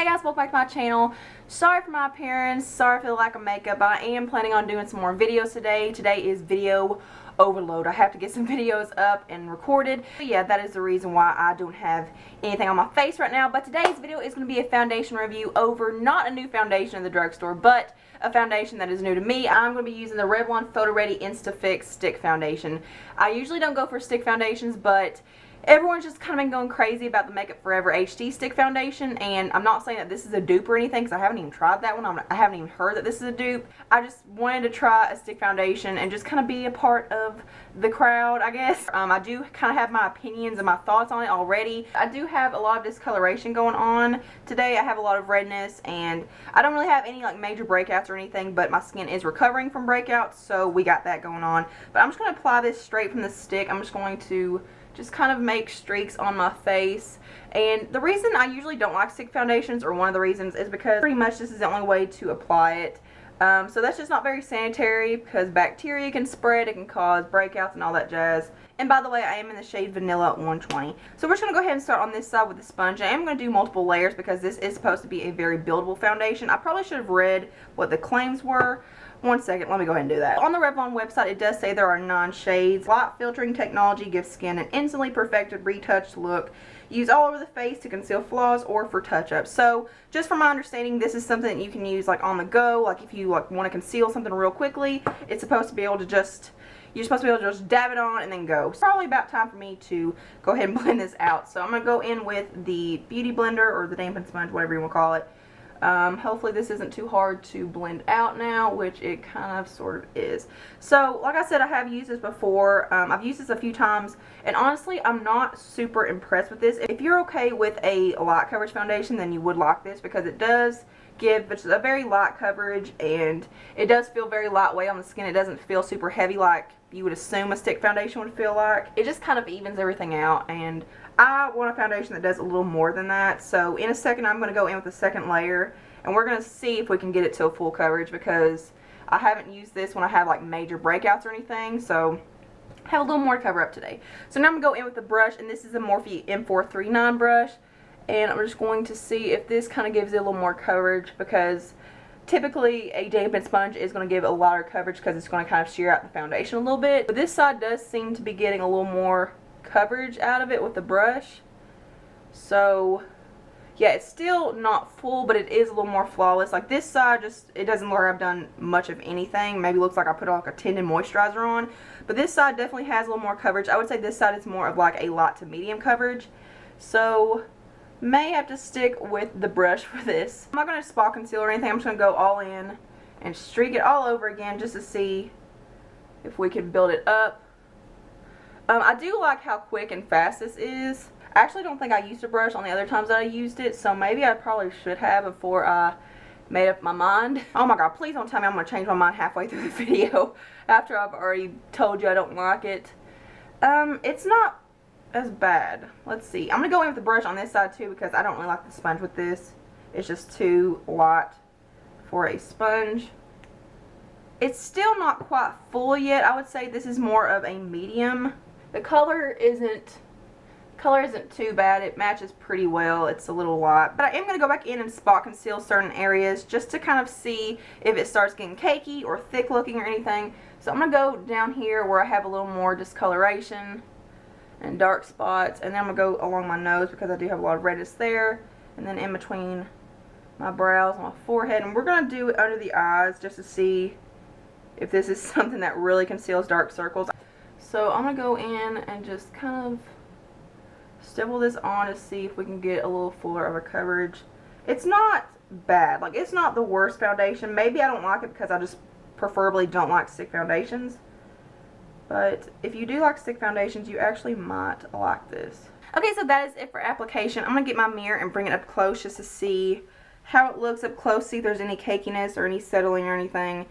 guys, welcome back to my channel. Sorry for my appearance, sorry for the lack of makeup, but I am planning on doing some more videos today. Today is video overload. I have to get some videos up and recorded. But yeah, that is the reason why I don't have anything on my face right now. But today's video is going to be a foundation review over not a new foundation in the drugstore, but a foundation that is new to me. I'm going to be using the Revlon Photoready InstaFix stick foundation. I usually don't go for stick foundations, but everyone's just kind of been going crazy about the Makeup Forever HD stick foundation, and I'm not saying that this is a dupe or anything because I haven't even tried that one. I haven't even heard that this is a dupe. I just wanted to try a stick foundation and just kind of be a part of the crowd, I guess. I do kind of have my opinions and my thoughts on it already. I do have a lot of discoloration going on today. I have a lot of redness, and I don't really have any like major breakouts or anything, but my skin is recovering from breakouts, so we got that going on. But I'm just going to apply this straight from the stick. I'm just going to just kind of make streaks on my face. And the reason I usually don't like stick foundations, or one of the reasons, is because pretty much this is the only way to apply it. So that's just not very sanitary because bacteria can spread, it can cause breakouts and all that jazz. And by the way, I am in the shade Vanilla 120. So we're just going to go ahead and start on this side with the sponge. I am going to do multiple layers because this is supposed to be a very buildable foundation. I probably should have read what the claims were. One second, let me go ahead and do that. On the Revlon website, it does say there are 9 shades. Light filtering technology gives skin an instantly perfected, retouched look. Use all over the face to conceal flaws or for touch-ups. So, just from my understanding, this is something that you can use like on the go. Like if you like want to conceal something real quickly, it's supposed to be able to just, you're supposed to be able to just dab it on and then go. It's probably about time for me to go ahead and blend this out. So I'm going to go in with the Beauty Blender or the dampen sponge, whatever you want to call it. Hopefully this isn't too hard to blend out now, which it kind of sort of is. So like I said, I have used this before. I've used this a few times, and honestly I'm not super impressed with this. If you're okay with a light coverage foundation, then you would like this because it does give a very light coverage, and it does feel very lightweight on the skin. It doesn't feel super heavy like you would assume a stick foundation would feel like. It just kind of evens everything out, and I want a foundation that does a little more than that. So in a second I'm going to go in with the second layer, and we're going to see if we can get it to a full coverage because I haven't used this when I have like major breakouts or anything, so I have a little more to cover up today. So now I'm going to go in with the brush, and this is a Morphe M439 brush, and I'm just going to see if this kind of gives it a little more coverage, because typically a dampened sponge is going to give a lighter coverage because it's going to kind of shear out the foundation a little bit. But this side does seem to be getting a little more coverage out of it with the brush. So yeah, it's still not full, but it is a little more flawless. Like this side, just, it doesn't look like I've done much of anything. Maybe looks like I put like a tinted moisturizer on. But this side definitely has a little more coverage. I would say this side is more of like a light to medium coverage. So may have to stick with the brush for this. I'm not going to spot conceal or anything. I'm just going to go all in and streak it all over again just to see if we can build it up. I do like how quick and fast this is. I actually don't think I used a brush on the other times that I used it, so maybe I probably should have before I made up my mind. Oh my god, please don't tell me I'm going to change my mind halfway through the video after I've already told you I don't like it. It's not as bad. Let's see. I'm going to go in with the brush on this side too because I don't really like the sponge with this. It's just too light for a sponge. It's still not quite full yet. I would say this is more of a medium. The color isn't too bad. It matches pretty well. It's a little light. But I am going to go back in and spot conceal certain areas just to kind of see if it starts getting cakey or thick looking or anything. So I'm going to go down here where I have a little more discoloration and dark spots, and then I'm going to go along my nose because I do have a lot of redness there, and then in between my brows and my forehead. And we're going to do it under the eyes just to see if this is something that really conceals dark circles. So I'm going to go in and just kind of stipple this on to see if we can get a little fuller of a coverage. It's not bad. Like, it's not the worst foundation. Maybe I don't like it because I just preferably don't like stick foundations. But if you do like stick foundations, you actually might like this. Okay, so that is it for application. I'm going to get my mirror and bring it up close just to see how it looks up close, see if there's any cakiness or any settling or anything.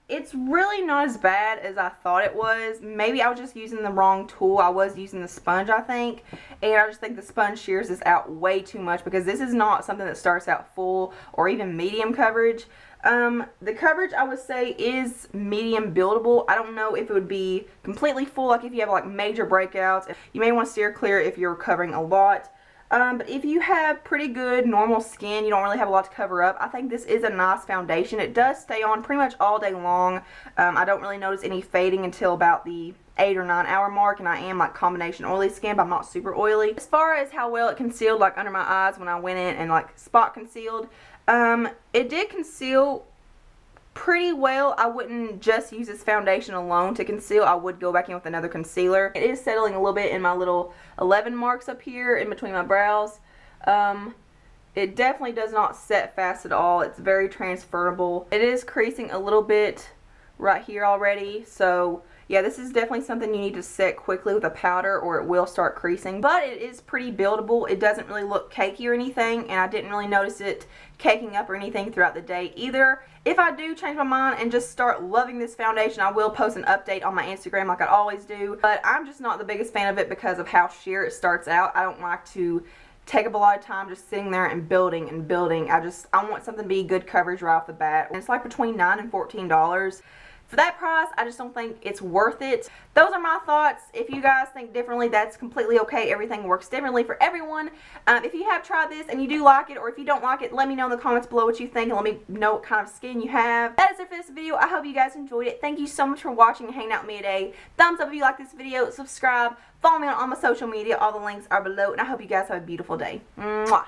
It's really not as bad as I thought it was. Maybe I was just using the wrong tool. I was using the sponge, I think, and I just think the sponge shears this out way too much because this is not something that starts out full or even medium coverage. The coverage I would say is medium buildable. I don't know if it would be completely full, like if you have like major breakouts. You may want to steer clear if you're covering a lot. But if you have pretty good normal skin, you don't really have a lot to cover up, I think this is a nice foundation. It does stay on pretty much all day long. I don't really notice any fading until about the 8 or 9 hour mark, and I am like combination oily skin, but I'm not super oily. As far as how well it concealed like under my eyes when I went in and like spot concealed, it did conceal pretty well. I wouldn't just use this foundation alone to conceal. I would go back in with another concealer. It is settling a little bit in my little 11 marks up here in between my brows. It definitely does not set fast at all. It's very transferable. It is creasing a little bit right here already, so yeah, this is definitely something you need to set quickly with a powder or it will start creasing. But it is pretty buildable. It doesn't really look cakey or anything, and I didn't really notice it caking up or anything throughout the day either. If I do change my mind and just start loving this foundation, I will post an update on my Instagram like I always do. But I'm just not the biggest fan of it because of how sheer it starts out. I don't like to take up a lot of time just sitting there and building and building. I want something to be good coverage right off the bat. And it's like between $9 and $14. For that price, I just don't think it's worth it. Those are my thoughts. If you guys think differently, that's completely okay. Everything works differently for everyone. If you have tried this and you do like it, or if you don't like it, let me know in the comments below what you think and let me know what kind of skin you have. That is it for this video. I hope you guys enjoyed it. Thank you so much for watching and hanging out with me today. Thumbs up if you like this video. Subscribe. Follow me on all my social media. All the links are below. And I hope you guys have a beautiful day. Mwah.